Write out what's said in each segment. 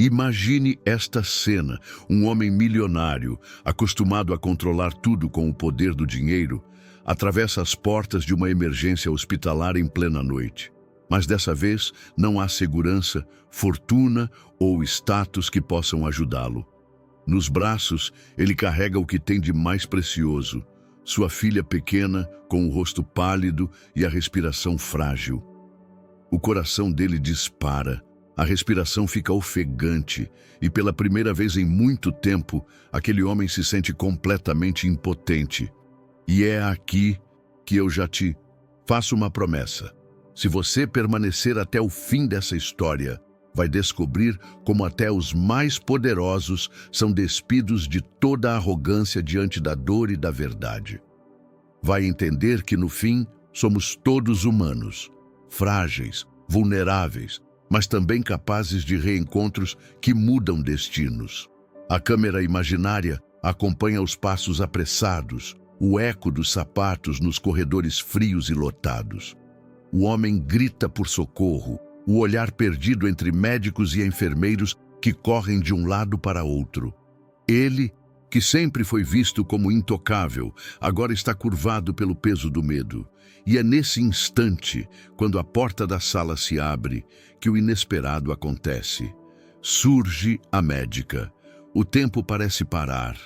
Imagine esta cena: um homem milionário, acostumado a controlar tudo com o poder do dinheiro, atravessa as portas de uma emergência hospitalar em plena noite. Mas dessa vez não há segurança, fortuna ou status que possam ajudá-lo. Nos braços, ele carrega o que tem de mais precioso: sua filha pequena, com o rosto pálido e a respiração frágil. O coração dele dispara, a respiração fica ofegante e, pela primeira vez em muito tempo, aquele homem se sente completamente impotente. E é aqui que eu já te faço uma promessa. Se você permanecer até o fim dessa história, vai descobrir como até os mais poderosos são despidos de toda a arrogância diante da dor e da verdade. Vai entender que, no fim, somos todos humanos, frágeis, vulneráveis, mas também capazes de reencontros que mudam destinos. A câmera imaginária acompanha os passos apressados, o eco dos sapatos nos corredores frios e lotados. O homem grita por socorro, o olhar perdido entre médicos e enfermeiros que correm de um lado para outro. Ele, que sempre foi visto como intocável, agora está curvado pelo peso do medo. E é nesse instante, quando a porta da sala se abre, que o inesperado acontece. Surge a médica. O tempo parece parar.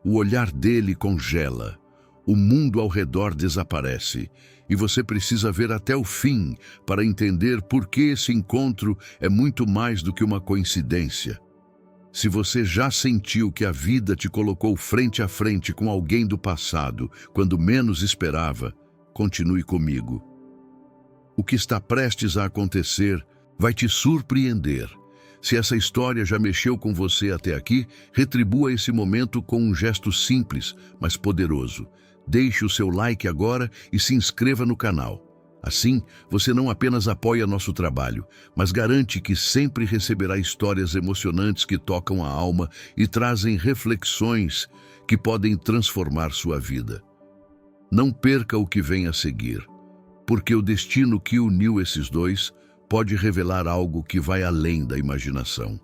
O olhar dele congela. O mundo ao redor desaparece. E você precisa ver até o fim para entender por que esse encontro é muito mais do que uma coincidência. Se você já sentiu que a vida te colocou frente a frente com alguém do passado, quando menos esperava, continue comigo. O que está prestes a acontecer vai te surpreender. Se essa história já mexeu com você até aqui, retribua esse momento com um gesto simples, mas poderoso. Deixe o seu like agora e se inscreva no canal. Assim, você não apenas apoia nosso trabalho, mas garante que sempre receberá histórias emocionantes que tocam a alma e trazem reflexões que podem transformar sua vida. Não perca o que vem a seguir, porque o destino que uniu esses dois pode revelar algo que vai além da imaginação.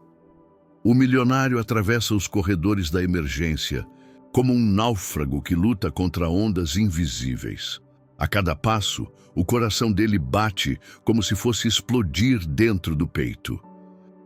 O milionário atravessa os corredores da emergência, como um náufrago que luta contra ondas invisíveis. A cada passo, o coração dele bate como se fosse explodir dentro do peito.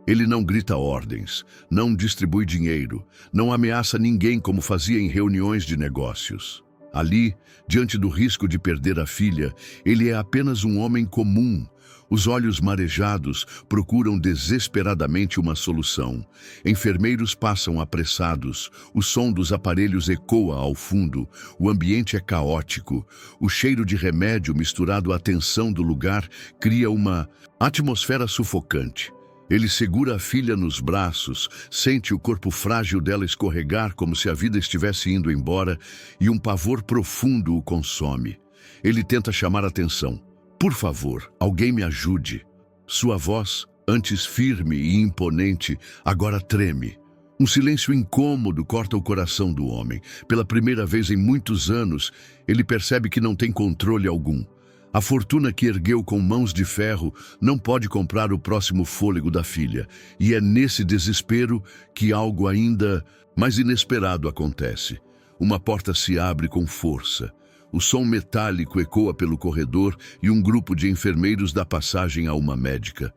Ele não grita ordens, não distribui dinheiro, não ameaça ninguém como fazia em reuniões de negócios. Ali, diante do risco de perder a filha, ele é apenas um homem comum. Os olhos marejados procuram desesperadamente uma solução. Enfermeiros passam apressados, o som dos aparelhos ecoa ao fundo, o ambiente é caótico. O cheiro de remédio misturado à tensão do lugar cria uma atmosfera sufocante. Ele segura a filha nos braços, sente o corpo frágil dela escorregar como se a vida estivesse indo embora e um pavor profundo o consome. Ele tenta chamar atenção. Por favor, alguém me ajude. Sua voz, antes firme e imponente, agora treme. Um silêncio incômodo corta o coração do homem. Pela primeira vez em muitos anos, ele percebe que não tem controle algum. A fortuna que ergueu com mãos de ferro não pode comprar o próximo fôlego da filha. E é nesse desespero que algo ainda mais inesperado acontece. Uma porta se abre com força. O som metálico ecoa pelo corredor e um grupo de enfermeiros dá passagem a uma médica.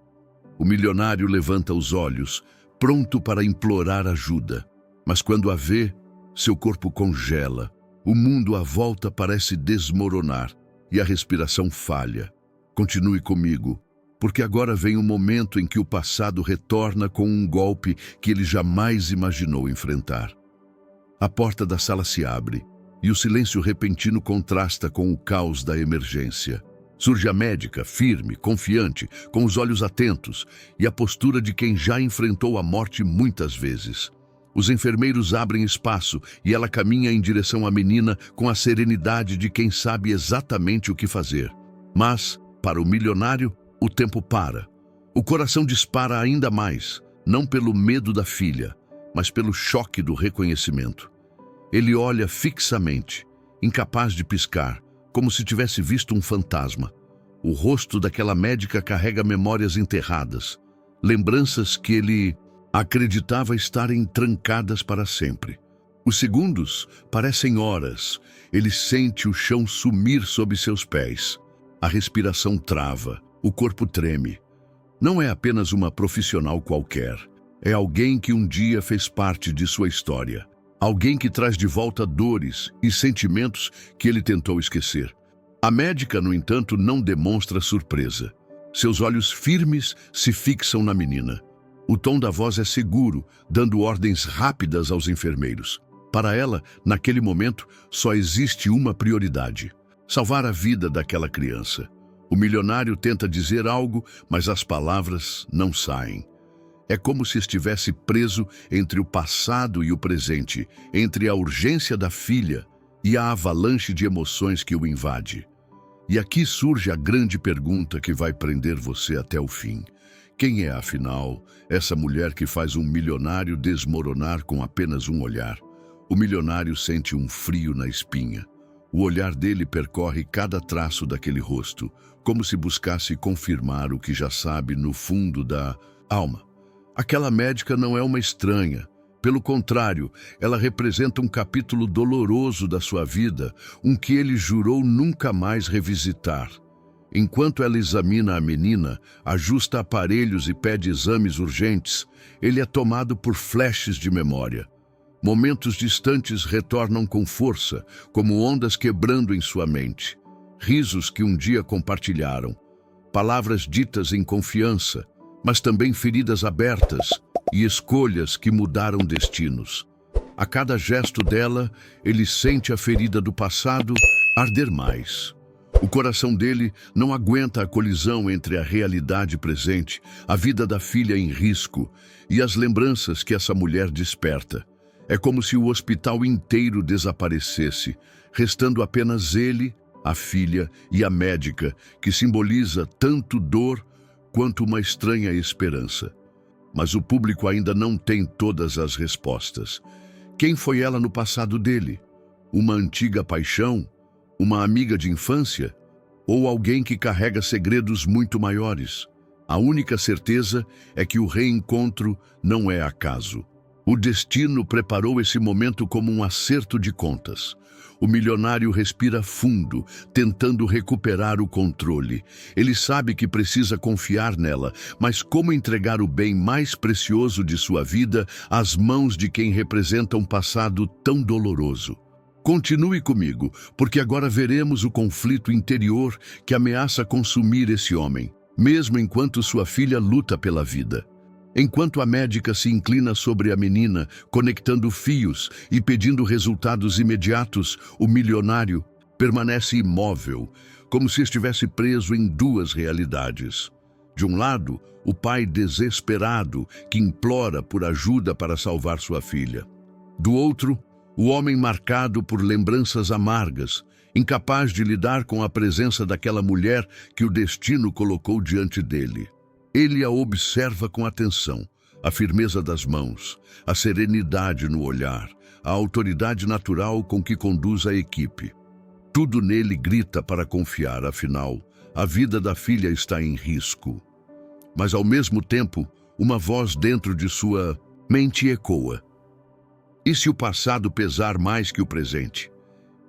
O milionário levanta os olhos, pronto para implorar ajuda. Mas quando a vê, seu corpo congela. O mundo à volta parece desmoronar e a respiração falha. Continue comigo, porque agora vem o momento em que o passado retorna com um golpe que ele jamais imaginou enfrentar. A porta da sala se abre. E o silêncio repentino contrasta com o caos da emergência. Surge a médica, firme, confiante, com os olhos atentos e a postura de quem já enfrentou a morte muitas vezes. Os enfermeiros abrem espaço e ela caminha em direção à menina com a serenidade de quem sabe exatamente o que fazer. Mas, para o milionário, o tempo para. O coração dispara ainda mais, não pelo medo da filha, mas pelo choque do reconhecimento. Ele olha fixamente, incapaz de piscar, como se tivesse visto um fantasma. O rosto daquela médica carrega memórias enterradas, lembranças que ele Acreditava estarem trancadas para sempre. Os segundos parecem horas. Ele sente o chão sumir sob seus pés. A respiração trava, o corpo treme. Não é apenas uma profissional qualquer. É alguém que um dia fez parte de sua história. Alguém que traz de volta dores e sentimentos que ele tentou esquecer. A médica, no entanto, não demonstra surpresa. Seus olhos firmes se fixam na menina. O tom da voz é seguro, dando ordens rápidas aos enfermeiros. Para ela, naquele momento, só existe uma prioridade: salvar a vida daquela criança. O milionário tenta dizer algo, mas as palavras não saem. É como se estivesse preso entre o passado e o presente, entre a urgência da filha e a avalanche de emoções que o invade. E aqui surge a grande pergunta que vai prender você até o fim. Quem é, afinal, essa mulher que faz um milionário desmoronar com apenas um olhar? O milionário sente um frio na espinha. O olhar dele percorre cada traço daquele rosto, como se buscasse confirmar o que já sabe no fundo da alma. Aquela médica não é uma estranha. Pelo contrário, ela representa um capítulo doloroso da sua vida, um que ele jurou nunca mais revisitar. Enquanto ela examina a menina, ajusta aparelhos e pede exames urgentes, ele é tomado por flashes de memória. Momentos distantes retornam com força, como ondas quebrando em sua mente. Risos que um dia compartilharam, palavras ditas em confiança, mas também feridas abertas e escolhas que mudaram destinos. A cada gesto dela, ele sente a ferida do passado arder mais. O coração dele não aguenta a colisão entre a realidade presente, a vida da filha em risco e as lembranças que essa mulher desperta. É como se o hospital inteiro desaparecesse, restando apenas ele, a filha e a médica, que simboliza tanto dor quanto uma estranha esperança. Mas o público ainda não tem todas as respostas. Quem foi ela no passado dele? Uma antiga paixão? Uma amiga de infância? Ou alguém que carrega segredos muito maiores? A única certeza é que o reencontro não é acaso. O destino preparou esse momento como um acerto de contas. O milionário respira fundo, tentando recuperar o controle. Ele sabe que precisa confiar nela, mas como entregar o bem mais precioso de sua vida às mãos de quem representa um passado tão doloroso? Continue comigo, porque agora veremos o conflito interior que ameaça consumir esse homem, mesmo enquanto sua filha luta pela vida. Enquanto a médica se inclina sobre a menina, conectando fios e pedindo resultados imediatos, o milionário permanece imóvel, como se estivesse preso em duas realidades. De um lado, o pai desesperado que implora por ajuda para salvar sua filha. Do outro, o homem marcado por lembranças amargas, incapaz de lidar com a presença daquela mulher que o destino colocou diante dele. Ele a observa com atenção, a firmeza das mãos, a serenidade no olhar, a autoridade natural com que conduz a equipe. Tudo nele grita para confiar, afinal, a vida da filha está em risco. Mas, ao mesmo tempo, uma voz dentro de sua mente ecoa. E se o passado pesar mais que o presente?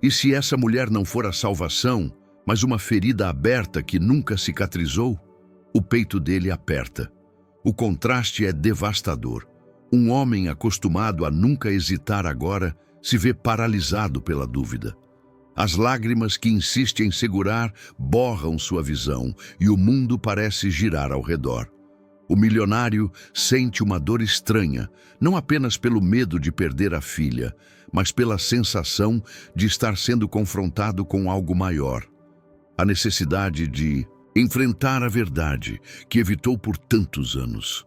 E se essa mulher não for a salvação, mas uma ferida aberta que nunca cicatrizou? O peito dele aperta. O contraste é devastador. Um homem acostumado a nunca hesitar agora se vê paralisado pela dúvida. As lágrimas que insiste em segurar borram sua visão e o mundo parece girar ao redor. O milionário sente uma dor estranha, não apenas pelo medo de perder a filha, mas pela sensação de estar sendo confrontado com algo maior. A necessidade de enfrentar a verdade que evitou por tantos anos.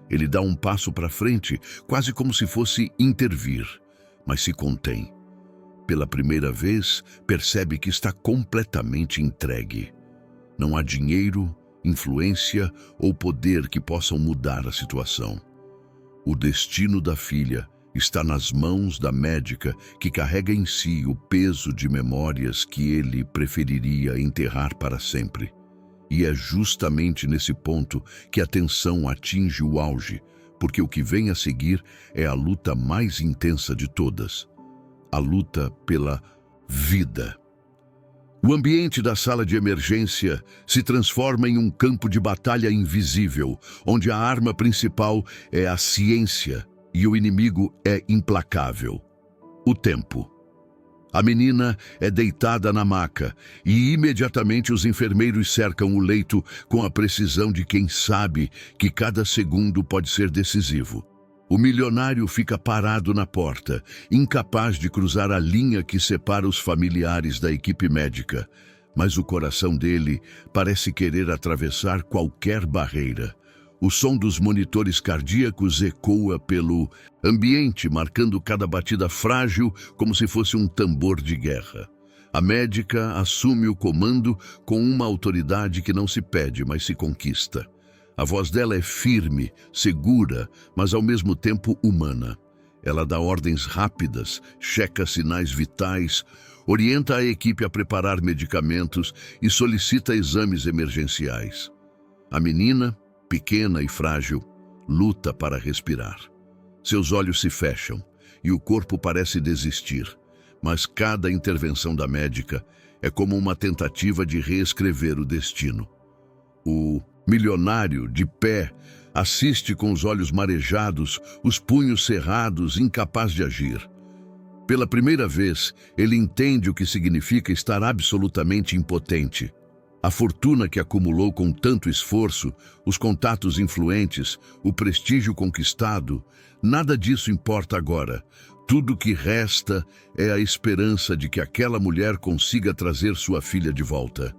Ele dá um passo para frente, quase como se fosse intervir, mas se contém. Pela primeira vez, percebe que está completamente entregue. Não há dinheiro, influência ou poder que possam mudar a situação. O destino da filha está nas mãos da médica que carrega em si o peso de memórias que ele preferiria enterrar para sempre. E é justamente nesse ponto que a tensão atinge o auge, porque o que vem a seguir é a luta mais intensa de todas, a luta pela vida. O ambiente da sala de emergência se transforma em um campo de batalha invisível, onde a arma principal é a ciência e o inimigo é implacável: o tempo. A menina é deitada na maca e imediatamente os enfermeiros cercam o leito com a precisão de quem sabe que cada segundo pode ser decisivo. O milionário fica parado na porta, incapaz de cruzar a linha que separa os familiares da equipe médica, mas o coração dele parece querer atravessar qualquer barreira. O som dos monitores cardíacos ecoa pelo ambiente, marcando cada batida frágil como se fosse um tambor de guerra. A médica assume o comando com uma autoridade que não se pede, mas se conquista. A voz dela é firme, segura, mas ao mesmo tempo humana. Ela dá ordens rápidas, checa sinais vitais, orienta a equipe a preparar medicamentos e solicita exames emergenciais. A menina, pequena e frágil, luta para respirar. Seus olhos se fecham e o corpo parece desistir, mas cada intervenção da médica é como uma tentativa de reescrever o destino. O milionário, de pé, assiste com os olhos marejados, os punhos cerrados, incapaz de agir. Pela primeira vez, ele entende o que significa estar absolutamente impotente. A fortuna que acumulou com tanto esforço, os contatos influentes, o prestígio conquistado, nada disso importa agora. Tudo o que resta é a esperança de que aquela mulher consiga trazer sua filha de volta.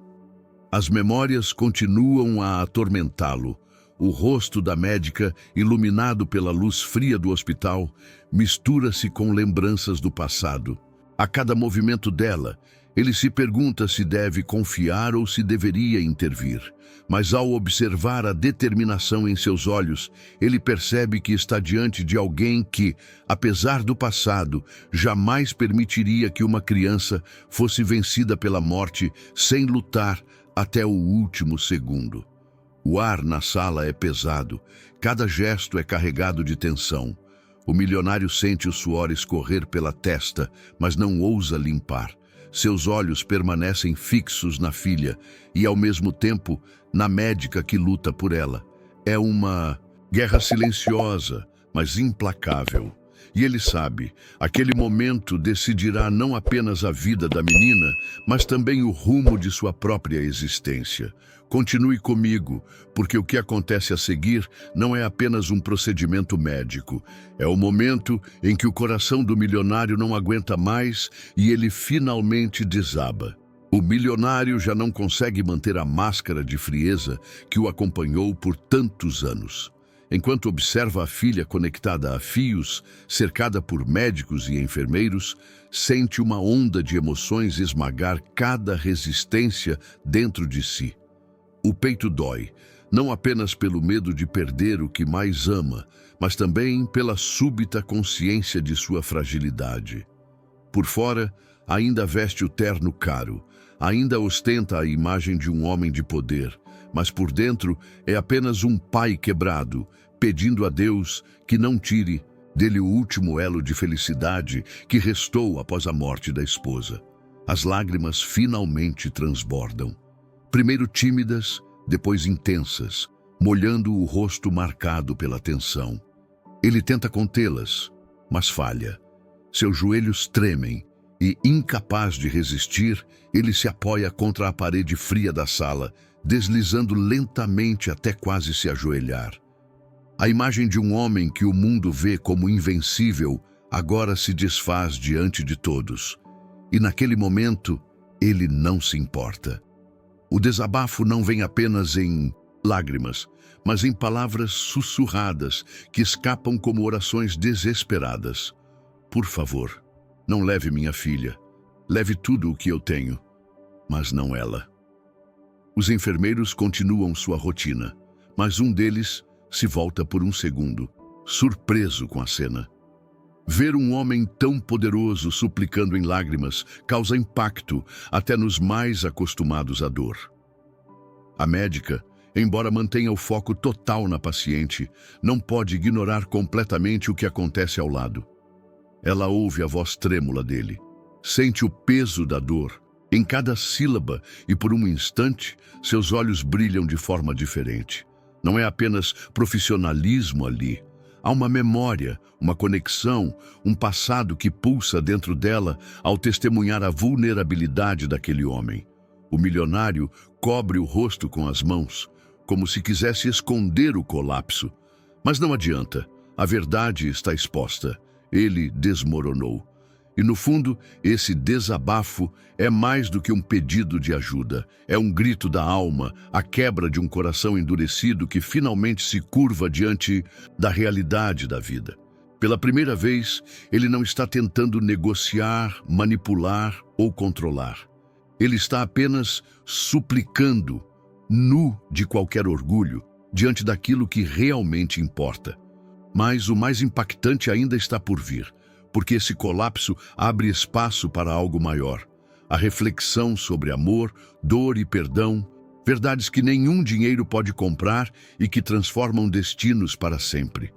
As memórias continuam a atormentá-lo. O rosto da médica, iluminado pela luz fria do hospital, mistura-se com lembranças do passado. A cada movimento dela, ele se pergunta se deve confiar ou se deveria intervir. Mas ao observar a determinação em seus olhos, ele percebe que está diante de alguém que, apesar do passado, jamais permitiria que uma criança fosse vencida pela morte sem lutar até o último segundo. O ar na sala é pesado, cada gesto é carregado de tensão. O milionário sente o suor escorrer pela testa, mas não ousa limpar. Seus olhos permanecem fixos na filha e, ao mesmo tempo, na médica que luta por ela. É uma guerra silenciosa, mas implacável. E ele sabe, aquele momento decidirá não apenas a vida da menina, mas também o rumo de sua própria existência. Continue comigo, porque o que acontece a seguir não é apenas um procedimento médico. É o momento em que o coração do milionário não aguenta mais e ele finalmente desaba. O milionário já não consegue manter a máscara de frieza que o acompanhou por tantos anos. Enquanto observa a filha conectada a fios, cercada por médicos e enfermeiros, sente uma onda de emoções esmagar cada resistência dentro de si. O peito dói, não apenas pelo medo de perder o que mais ama, mas também pela súbita consciência de sua fragilidade. Por fora, ainda veste o terno caro, ainda ostenta a imagem de um homem de poder, mas por dentro é apenas um pai quebrado, pedindo a Deus que não tire dele o último elo de felicidade que restou após a morte da esposa. As lágrimas finalmente transbordam. Primeiro tímidas, depois intensas, molhando o rosto marcado pela tensão. Ele tenta contê-las, mas falha. Seus joelhos tremem e, incapaz de resistir, ele se apoia contra a parede fria da sala, deslizando lentamente até quase se ajoelhar. A imagem de um homem que o mundo vê como invencível agora se desfaz diante de todos. E naquele momento, ele não se importa. O desabafo não vem apenas em lágrimas, mas em palavras sussurradas que escapam como orações desesperadas. Por favor, não leve minha filha. Leve tudo o que eu tenho, mas não ela. Os enfermeiros continuam sua rotina, mas um deles se volta por um segundo, surpreso com a cena. Ver um homem tão poderoso suplicando em lágrimas causa impacto até nos mais acostumados à dor. A médica, Embora mantenha o foco total na paciente, não pode ignorar completamente o que acontece ao lado. Ela ouve a voz trêmula dele, sente o peso da dor em cada sílaba e por um instante seus olhos brilham de forma diferente. Não é apenas profissionalismo ali. Há uma memória, uma conexão, um passado que pulsa dentro dela ao testemunhar a vulnerabilidade daquele homem. O milionário cobre o rosto com as mãos, como se quisesse esconder o colapso. Mas não adianta, a verdade está exposta. Ele desmoronou. E no fundo, esse desabafo é mais do que um pedido de ajuda. É um grito da alma, a quebra de um coração endurecido que finalmente se curva diante da realidade da vida. Pela primeira vez, ele não está tentando negociar, manipular ou controlar. Ele está apenas suplicando, nu de qualquer orgulho, diante daquilo que realmente importa. Mas o mais impactante ainda está por vir, porque esse colapso abre espaço para algo maior. A reflexão sobre amor, dor e perdão, verdades que nenhum dinheiro pode comprar e que transformam destinos para sempre.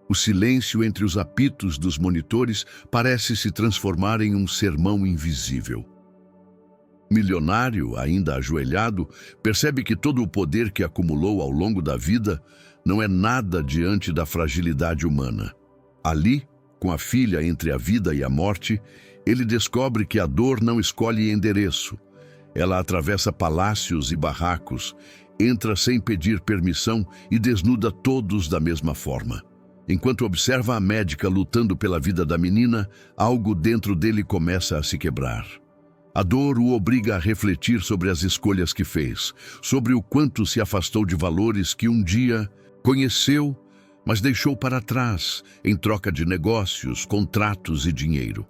O silêncio entre os apitos dos monitores parece se transformar em um sermão invisível. O milionário, ainda ajoelhado, percebe que todo o poder que acumulou ao longo da vida não é nada diante da fragilidade humana. Ali, com a filha entre a vida e a morte, ele descobre que a dor não escolhe endereço. Ela atravessa palácios e barracos, entra sem pedir permissão e desnuda todos da mesma forma. Enquanto observa a médica lutando pela vida da menina, algo dentro dele começa a se quebrar. A dor o obriga a refletir sobre as escolhas que fez, sobre o quanto se afastou de valores que um dia conheceu, mas deixou para trás, em troca de negócios, contratos e dinheiro.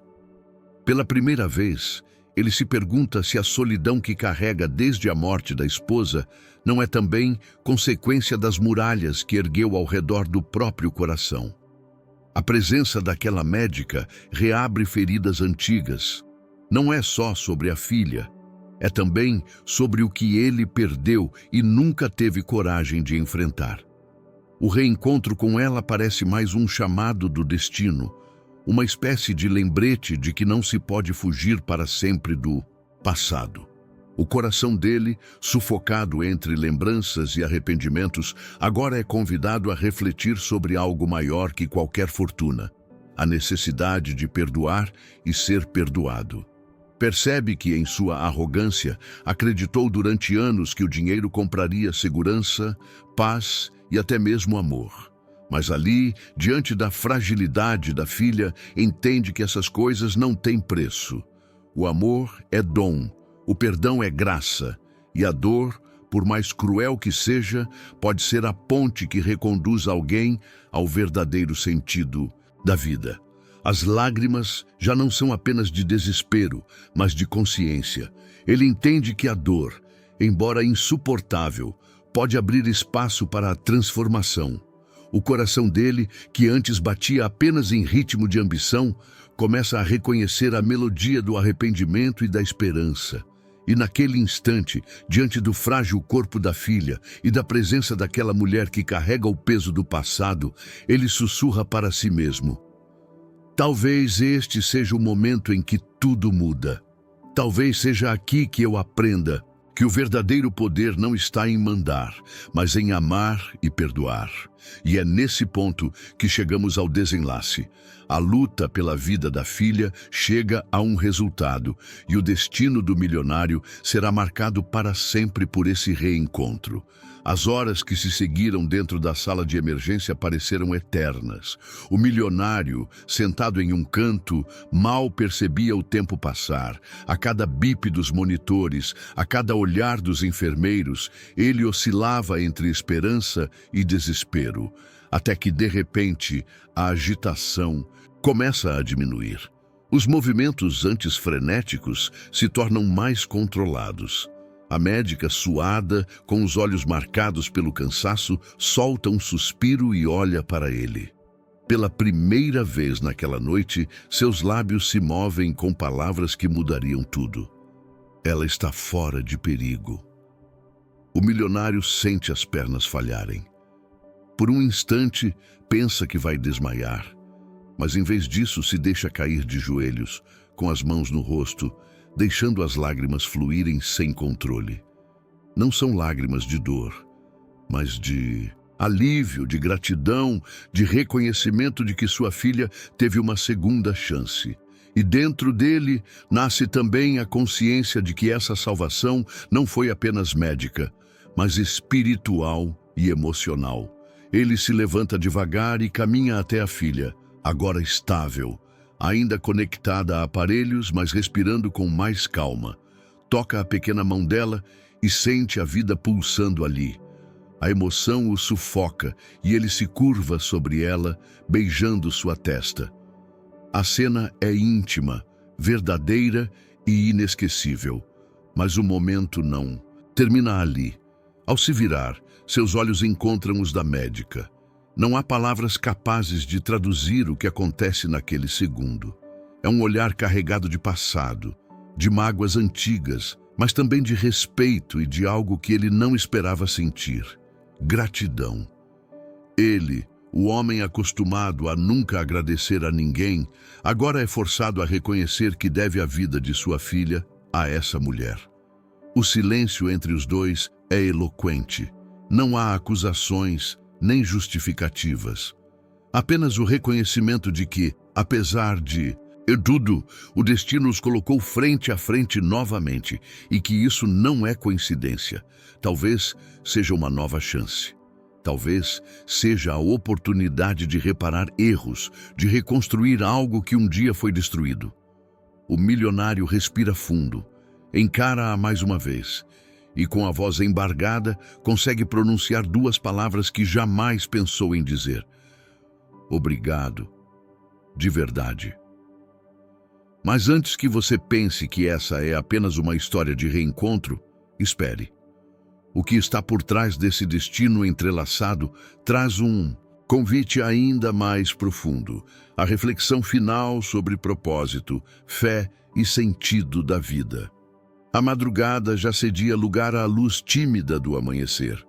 Pela primeira vez, ele se pergunta se a solidão que carrega desde a morte da esposa não é também consequência das muralhas que ergueu ao redor do próprio coração. A presença daquela médica reabre feridas antigas. Não é só sobre a filha, é também sobre o que ele perdeu e nunca teve coragem de enfrentar. O reencontro com ela parece mais um chamado do destino, uma espécie de lembrete de que não se pode fugir para sempre do passado. O coração dele, sufocado entre lembranças e arrependimentos, agora é convidado a refletir sobre algo maior que qualquer fortuna, a necessidade de perdoar e ser perdoado. Percebe que, em sua arrogância, acreditou durante anos que o dinheiro compraria segurança, paz e até mesmo amor. Mas ali, diante da fragilidade da filha, entende que essas coisas não têm preço. O amor é dom, o perdão é graça, e a dor, por mais cruel que seja, pode ser a ponte que reconduz alguém ao verdadeiro sentido da vida. As lágrimas já não são apenas de desespero, mas de consciência. Ele entende que a dor, embora insuportável, pode abrir espaço para a transformação. O coração dele, que antes batia apenas em ritmo de ambição, começa a reconhecer a melodia do arrependimento e da esperança. E naquele instante, diante do frágil corpo da filha e da presença daquela mulher que carrega o peso do passado, ele sussurra para si mesmo: talvez este seja o momento em que tudo muda. Talvez seja aqui que eu aprenda que o verdadeiro poder não está em mandar, mas em amar e perdoar. E é nesse ponto que chegamos ao desenlace. A luta pela vida da filha chega a um resultado, e o destino do milionário será marcado para sempre por esse reencontro. As horas que se seguiram dentro da sala de emergência pareceram eternas. O milionário, sentado em um canto, mal percebia o tempo passar. A cada bip dos monitores, a cada olhar dos enfermeiros, ele oscilava entre esperança e desespero, até que, de repente, a agitação começa a diminuir. Os movimentos antes frenéticos se tornam mais controlados. A médica, suada, com os olhos marcados pelo cansaço, solta um suspiro e olha para ele. Pela primeira vez naquela noite, seus lábios se movem com palavras que mudariam tudo. Ela está fora de perigo. O milionário sente as pernas falharem. Por um instante, pensa que vai desmaiar, mas em vez disso se deixa cair de joelhos, com as mãos no rosto, deixando as lágrimas fluírem sem controle. Não são lágrimas de dor, mas de alívio, de gratidão, de reconhecimento de que sua filha teve uma segunda chance. E dentro dele nasce também a consciência de que essa salvação não foi apenas médica, mas espiritual e emocional. Ele se levanta devagar e caminha até a filha, agora estável, ainda conectada a aparelhos, mas respirando com mais calma. Toca a pequena mão dela e sente a vida pulsando ali. A emoção o sufoca e ele se curva sobre ela, beijando sua testa. A cena é íntima, verdadeira e inesquecível, mas o momento não. Termina ali. Ao se virar, seus olhos encontram os da médica. Não há palavras capazes de traduzir o que acontece naquele segundo. É um olhar carregado de passado, de mágoas antigas, mas também de respeito e de algo que ele não esperava sentir: gratidão. Ele, o homem acostumado a nunca agradecer a ninguém, agora é forçado a reconhecer que deve a vida de sua filha a essa mulher. O silêncio entre os dois é eloquente. Não há acusações nem justificativas. Apenas o reconhecimento de que, apesar de tudo, o destino os colocou frente a frente novamente e que isso não é coincidência. Talvez seja uma nova chance. Talvez seja a oportunidade de reparar erros, de reconstruir algo que um dia foi destruído. O milionário respira fundo, encara-a mais uma vez e, com a voz embargada, consegue pronunciar duas palavras que jamais pensou em dizer: obrigado, de verdade. Mas antes que você pense que essa é apenas uma história de reencontro, espere. O que está por trás desse destino entrelaçado traz um convite ainda mais profundo, a reflexão final sobre propósito, fé e sentido da vida. A madrugada já cedia lugar à luz tímida do amanhecer.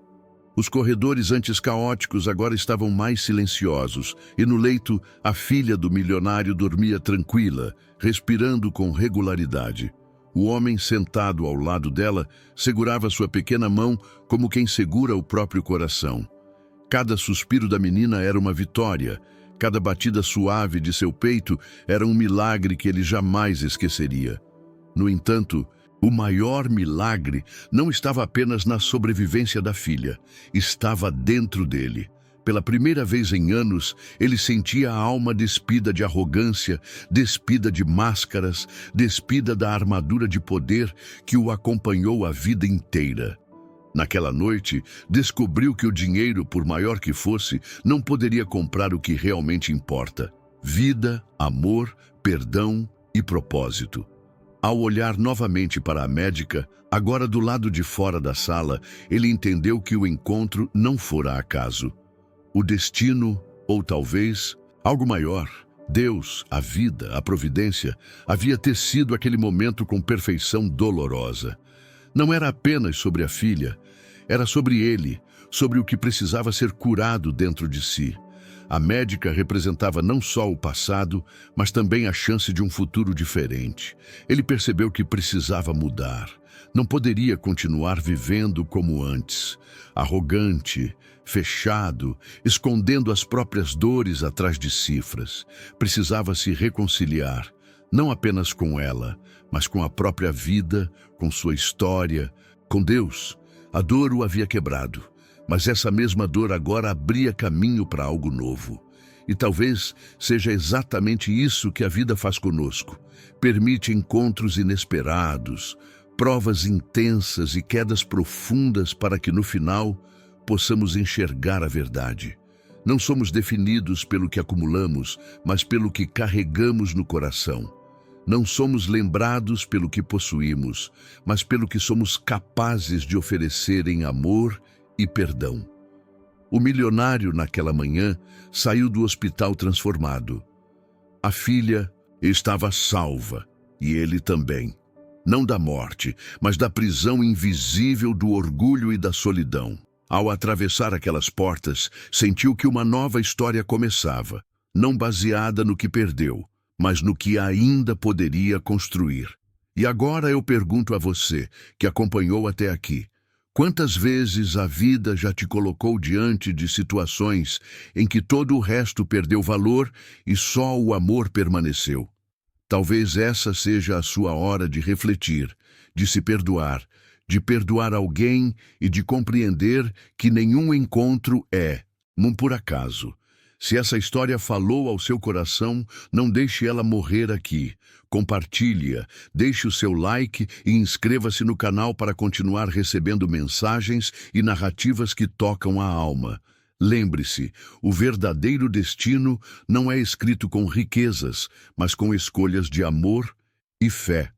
Os corredores antes caóticos agora estavam mais silenciosos e no leito a filha do milionário dormia tranquila, respirando com regularidade. O homem sentado ao lado dela segurava sua pequena mão como quem segura o próprio coração. Cada suspiro da menina era uma vitória, cada batida suave de seu peito era um milagre que ele jamais esqueceria. No entanto, o maior milagre não estava apenas na sobrevivência da filha, estava dentro dele. Pela primeira vez em anos, ele sentia a alma despida de arrogância, despida de máscaras, despida da armadura de poder que o acompanhou a vida inteira. Naquela noite, descobriu que o dinheiro, por maior que fosse, não poderia comprar o que realmente importa: vida, amor, perdão e propósito. Ao olhar novamente para a médica, agora do lado de fora da sala, ele entendeu que o encontro não fora acaso. O destino, ou talvez algo maior, Deus, a vida, a providência, havia tecido aquele momento com perfeição dolorosa. Não era apenas sobre a filha, era sobre ele, sobre o que precisava ser curado dentro de si. A médica representava não só o passado, mas também a chance de um futuro diferente. Ele percebeu que precisava mudar. Não poderia continuar vivendo como antes, arrogante, fechado, escondendo as próprias dores atrás de cifras. Precisava se reconciliar, não apenas com ela, mas com a própria vida, com sua história, com Deus. A dor o havia quebrado, mas essa mesma dor agora abria caminho para algo novo. E talvez seja exatamente isso que a vida faz conosco. Permite encontros inesperados, provas intensas e quedas profundas para que no final possamos enxergar a verdade. Não somos definidos pelo que acumulamos, mas pelo que carregamos no coração. Não somos lembrados pelo que possuímos, mas pelo que somos capazes de oferecer em amor e perdão. O milionário, naquela manhã, saiu do hospital transformado. A filha estava salva, e ele também. não da morte, mas da prisão invisível do orgulho e da solidão. Ao atravessar aquelas portas, sentiu que uma nova história começava, não baseada no que perdeu, mas no que ainda poderia construir. E agora eu pergunto a você, que acompanhou até aqui, quantas vezes a vida já te colocou diante de situações em que todo o resto perdeu valor e só o amor permaneceu? Talvez essa seja a sua hora de refletir, de se perdoar, de perdoar alguém e de compreender que nenhum encontro é um por acaso. Se essa história falou ao seu coração, não deixe ela morrer aqui. Compartilhe-a, deixe o seu like e inscreva-se no canal para continuar recebendo mensagens e narrativas que tocam a alma. Lembre-se, o verdadeiro destino não é escrito com riquezas, mas com escolhas de amor e fé.